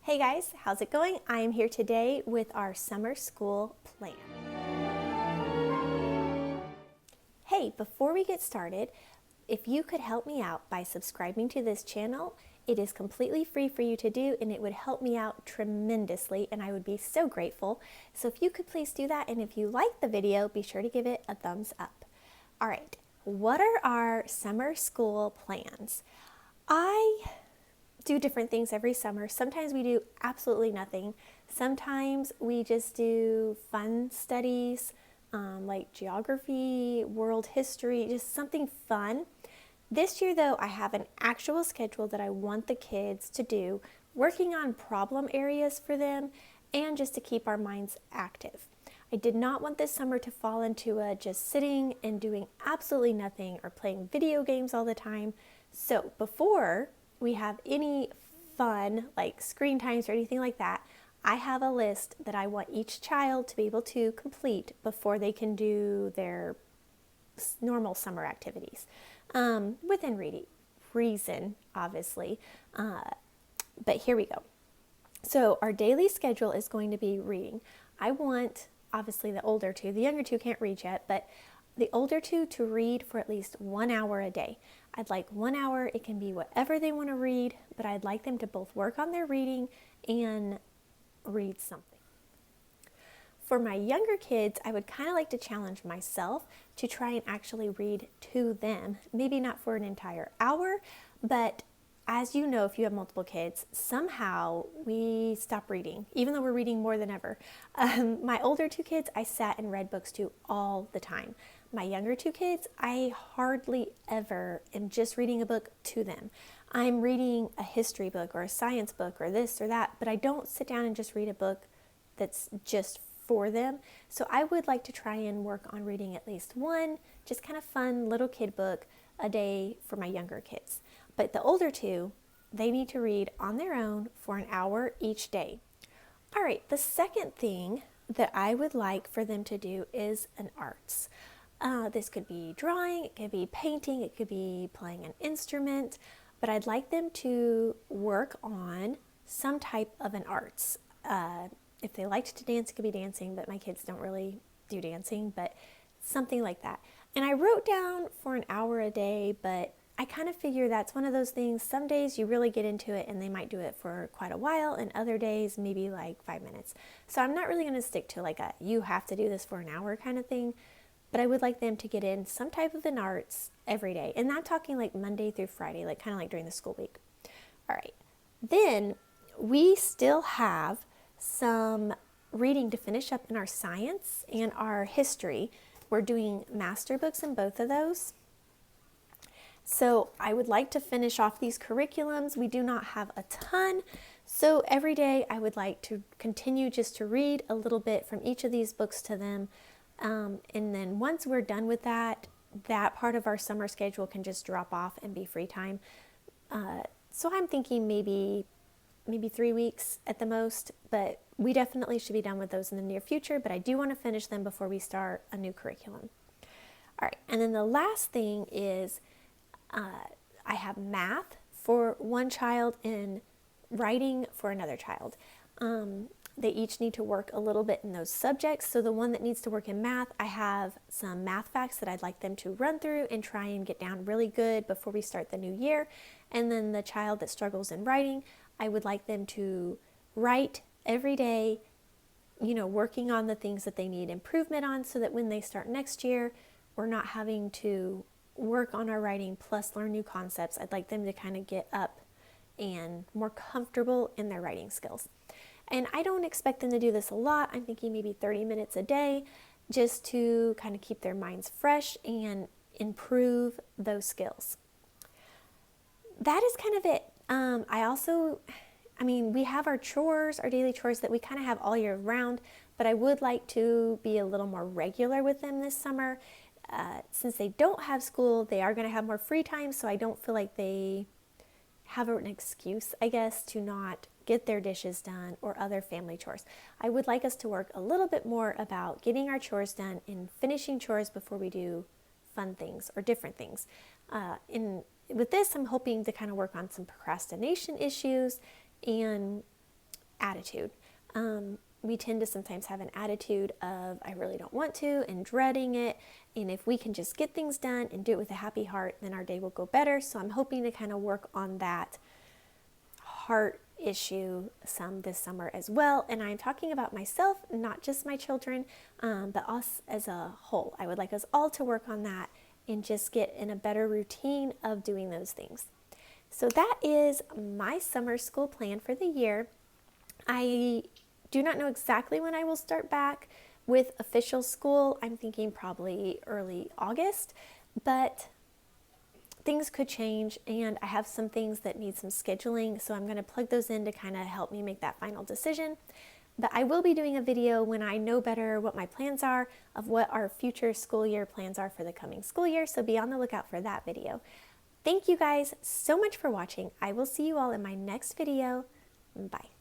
Hey guys, how's it going? I am here today with our summer school plan. Hey, before we get started, if you could help me out by subscribing to this channel, it is completely free for you to do and it would help me out tremendously and I would be so grateful. So if you could please do that, and if you like the video, be sure to give it a thumbs up. All right, what are our summer school plans? I do different things every summer. Sometimes we do absolutely nothing. Sometimes we just do fun studies, like geography, world history, just something fun. This year though, I have an actual schedule that I want the kids to do, working on problem areas for them and just to keep our minds active. I did not want this summer to fall into a just sitting and doing absolutely nothing or playing video games all the time. So before we have any fun like screen times or anything like that, I have a list that I want each child to be able to complete before they can do their normal summer activities, within reason, obviously. But here we go. So our daily schedule is going to be reading. I want, obviously, the older two. The younger two can't read yet, but the older two to read for at least 1 hour a day. I'd like 1 hour. It can be whatever they want to read, but I'd like them to both work on their reading and read something. For my younger kids, I would kind of like to challenge myself to try and actually read to them. Maybe not for an entire hour, but as you know, if you have multiple kids, somehow we stop reading, even though we're reading more than ever. My older two kids, I sat and read books to all the time. My younger two kids, I hardly ever am just reading a book to them. I'm reading a history book or a science book or this or that, but I don't sit down and just read a book that's just for them. So I would like to try and work on reading at least one, just kind of fun little kid book a day for my younger kids. But the older two, they need to read on their own for an hour each day. All right, the second thing that I would like for them to do is an arts. This could be drawing, it could be painting, it could be playing an instrument, but I'd like them to work on some type of an arts. If they liked to dance, it could be dancing, but my kids don't really do dancing, but something like that. And I wrote down for an hour a day, but I kind of figure that's one of those things. Some days you really get into it and they might do it for quite a while, and other days maybe like 5 minutes. So I'm not really going to stick to like a you have to do this for an hour kind of thing, but I would like them to get in some type of an arts every day. And not talking like Monday through Friday, like kind of like during the school week. All right. Then we still have some reading to finish up in our science and our history. We're doing master books in both of those. So I would like to finish off these curriculums. We do not have a ton. So every day I would like to continue just to read a little bit from each of these books to them. And then once we're done with that, that part of our summer schedule can just drop off and be free time. So I'm thinking maybe 3 weeks at the most, but we definitely should be done with those in the near future, but I do want to finish them before we start a new curriculum. All right, and then the last thing is I have math for one child and writing for another child. They each need to work a little bit in those subjects. So the one that needs to work in math, I have some math facts that I'd like them to run through and try and get down really good before we start the new year. And then the child that struggles in writing, I would like them to write every day, working on the things that they need improvement on, so that when they start next year, we're not having to work on our writing plus learn new concepts. I'd like them to kind of get up and more comfortable in their writing skills. And I don't expect them to do this a lot. I'm thinking maybe 30 minutes a day, just to kind of keep their minds fresh and improve those skills. That is kind of it. We have our chores, our daily chores that we kind of have all year round, but I would like to be a little more regular with them this summer. Since they don't have school, they are going to have more free time, so I don't feel like they have an excuse, I guess, to not get their dishes done or other family chores. I would like us to work a little bit more about getting our chores done and finishing chores before we do fun things or different things. With this, I'm hoping to kind of work on some procrastination issues and attitude. We tend to sometimes have an attitude of, I really don't want to, and dreading it. And if we can just get things done and do it with a happy heart, then our day will go better. So I'm hoping to kind of work on that heart issue some this summer as well. And I'm talking about myself, not just my children, but us as a whole. I would like us all to work on that and just get in a better routine of doing those things. So that is my summer school plan for the year. I do not know exactly when I will start back with official school. I'm thinking probably early August, but things could change, and I have some things that need some scheduling, so I'm going to plug those in to kind of help me make that final decision. But I will be doing a video when I know better what my plans are of what our future school year plans are for the coming school year, so be on the lookout for that video. Thank you guys so much for watching. I will see you all in my next video. Bye.